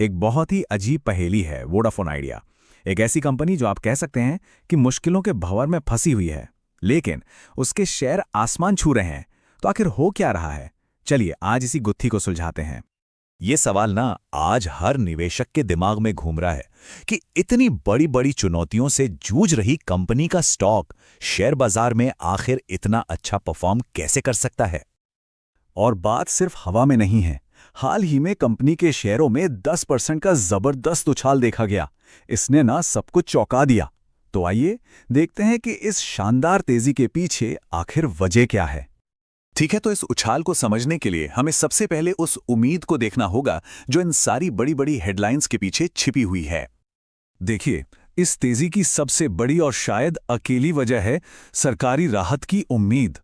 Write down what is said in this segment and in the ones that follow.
एक बहुत ही अजीब पहेली है वोडाफोन आइडिया। एक ऐसी कंपनी जो आप कह सकते हैं कि मुश्किलों के भंवर में फंसी हुई है, लेकिन उसके शेयर आसमान छू रहे हैं। तो आखिर हो क्या रहा है? चलिए आज इसी गुत्थी को सुलझाते हैं। ये सवाल ना आज हर निवेशक के दिमाग में घूम रहा है कि इतनी बड़ी बड़ी चुनौतियों से जूझ रही कंपनी का स्टॉक शेयर बाजार में आखिर इतना अच्छा परफॉर्म कैसे कर सकता है। और बात सिर्फ हवा में नहीं है। हाल ही में कंपनी के शेयरों में 10% का जबरदस्त उछाल देखा गया। इसने ना सब कुछ चौंका दिया। तो आइए देखते हैं कि इस शानदार तेजी के पीछे आखिर वजह क्या है। ठीक है, तो इस उछाल को समझने के लिए हमें सबसे पहले उस उम्मीद को देखना होगा जो इन सारी बड़ी बड़ी हेडलाइंस के पीछे छिपी हुई है। देखिए, इस तेजी की सबसे बड़ी और शायद अकेली वजह है सरकारी राहत की उम्मीद।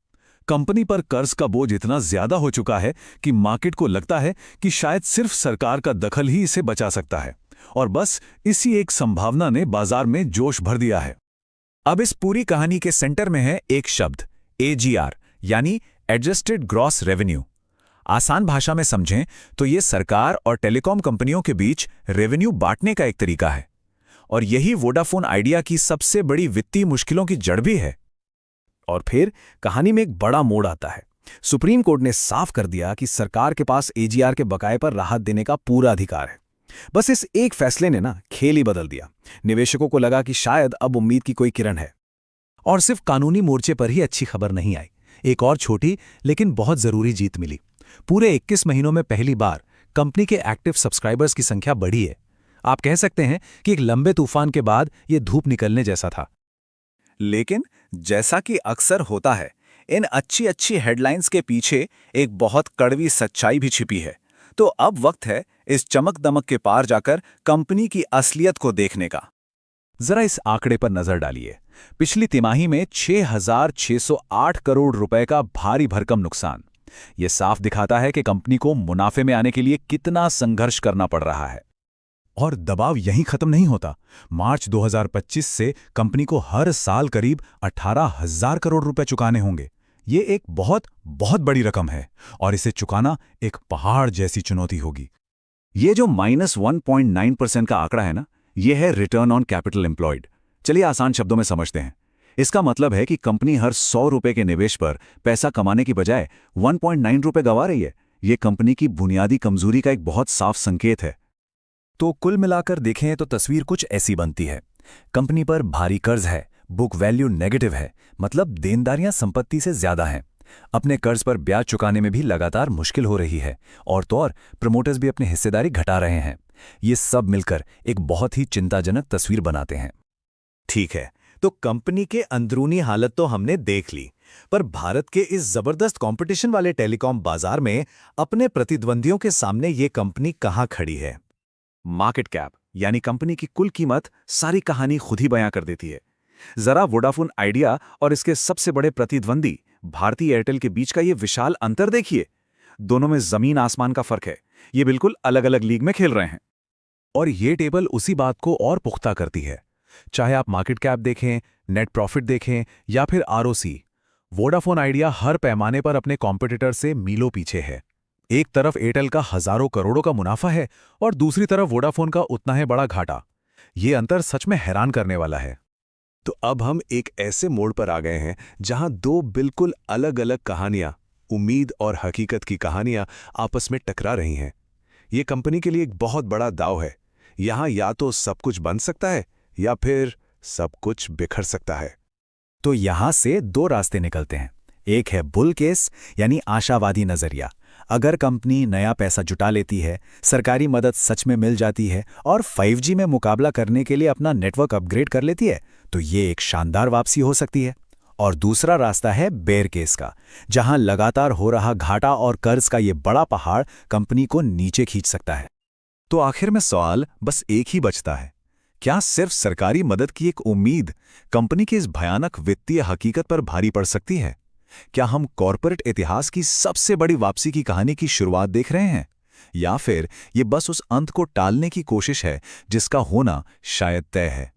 कंपनी पर कर्ज का बोझ इतना ज्यादा हो चुका है कि मार्केट को लगता है कि शायद सिर्फ सरकार का दखल ही इसे बचा सकता है। और बस इसी एक संभावना ने बाजार में जोश भर दिया है। अब इस पूरी कहानी के सेंटर में है एक शब्द, एजीआर, यानी एडजस्टेड ग्रॉस रेवेन्यू। आसान भाषा में समझें तो ये सरकार और टेलीकॉम कंपनियों के बीच रेवेन्यू बांटने का एक तरीका है। और यही वोडाफोन आइडिया की सबसे बड़ी वित्तीय मुश्किलों की जड़ भी है। और फिर कहानी में एक बड़ा मोड़ आता है। सुप्रीम कोर्ट ने साफ कर दिया कि सरकार के पास एजीआर के बकाये पर राहत देने का पूरा अधिकार है। बस इस एक फैसले ने ना खेल ही बदल दिया। निवेशकों को लगा कि शायद अब उम्मीद की कोई किरण है। और सिर्फ कानूनी मोर्चे पर ही अच्छी खबर नहीं आई, एक और छोटी लेकिन बहुत जरूरी जीत मिली। पूरे 21 महीनों में पहली बार कंपनी के एक्टिव सब्सक्राइबर्स की संख्या बढ़ी है। आप कह सकते हैं कि एक लंबे तूफान के बाद यह धूप निकलने जैसा था। लेकिन जैसा कि अक्सर होता है, इन अच्छी अच्छी हेडलाइंस के पीछे एक बहुत कड़वी सच्चाई भी छिपी है। तो अब वक्त है इस चमक दमक के पार जाकर कंपनी की असलियत को देखने का। जरा इस आंकड़े पर नजर डालिए। पिछली तिमाही में 6,608 करोड़ रुपए का भारी भरकम नुकसान। यह साफ दिखाता है कि कंपनी को मुनाफे में आने के लिए कितना संघर्ष करना पड़ रहा है। और दबाव यहीं खत्म नहीं होता। मार्च 2025 से कंपनी को हर साल करीब 18,000 करोड़ रुपए चुकाने होंगे। ये एक बहुत बहुत बड़ी रकम है और इसे चुकाना एक पहाड़ जैसी चुनौती होगी। ये जो -1.9% का आंकड़ा है ना, ये है रिटर्न ऑन कैपिटल एम्प्लॉयड। चलिए आसान शब्दों में समझते हैं। इसका मतलब है कि कंपनी हर 100 रुपए के निवेश पर पैसा कमाने की बजाय 1.9 रुपए गंवा रही है। ये कंपनी की बुनियादी कमजोरी का एक बहुत साफ संकेत है। तो कुल मिलाकर देखें तो तस्वीर कुछ ऐसी बनती है। कंपनी पर भारी कर्ज है, बुक वैल्यू नेगेटिव है, मतलब देनदारियां संपत्ति से ज्यादा हैं। अपने कर्ज पर ब्याज चुकाने में भी लगातार मुश्किल हो रही है, और तो और प्रमोटर्स भी अपनी हिस्सेदारी घटा रहे हैं। ये सब मिलकर एक बहुत ही चिंताजनक तस्वीर बनाते हैं। ठीक है, तो कंपनी के अंदरूनी हालत तो हमने देख ली, पर भारत के इस जबरदस्त कंपटीशन वाले टेलीकॉम बाजार में अपने प्रतिद्वंदियों के सामने ये कंपनी कहां खड़ी है? मार्केट कैप यानी कंपनी की कुल कीमत सारी कहानी खुद ही बयां कर देती है। जरा वोडाफोन आइडिया और इसके सबसे बड़े प्रतिद्वंदी भारती एयरटेल के बीच का ये विशाल अंतर देखिए। दोनों में जमीन आसमान का फर्क है। ये बिल्कुल अलग अलग लीग में खेल रहे हैं। और ये टेबल उसी बात को और पुख्ता करती है। चाहे आप मार्केट कैप देखें, नेट प्रॉफिट देखें या फिर आरओसी, वोडाफोन आइडिया हर पैमाने पर अपने कॉम्पिटिटर से मीलों पीछे है। एक तरफ एयरटेल का हजारों करोड़ों का मुनाफा है और दूसरी तरफ वोडाफोन का उतना ही बड़ा घाटा। ये अंतर सच में हैरान करने वाला है। तो अब हम एक ऐसे मोड़ पर आ गए हैं जहां दो बिल्कुल अलग अलग कहानियां, उम्मीद और हकीकत की कहानियां आपस में टकरा रही हैं। ये कंपनी के लिए एक बहुत बड़ा दांव है। यहां या तो सब कुछ बन सकता है या फिर सब कुछ बिखर सकता है। तो यहां से दो रास्ते निकलते हैं। एक है बुल केस यानी आशावादी नजरिया। अगर कंपनी नया पैसा जुटा लेती है, सरकारी मदद सच में मिल जाती है और 5G में मुकाबला करने के लिए अपना नेटवर्क अपग्रेड कर लेती है, तो ये एक शानदार वापसी हो सकती है। और दूसरा रास्ता है बेयर केस का, जहां लगातार हो रहा घाटा और कर्ज का ये बड़ा पहाड़ कंपनी को नीचे खींच सकता है। तो आखिर में सवाल बस एक ही बचता है, क्या सिर्फ सरकारी मदद की एक उम्मीद कंपनी की इस भयानक वित्तीय हकीकत पर भारी पड़ सकती है? क्या हम कॉर्पोरेट इतिहास की सबसे बड़ी वापसी की कहानी की शुरुआत देख रहे हैं, या फिर ये बस उस अंत को टालने की कोशिश है जिसका होना शायद तय है?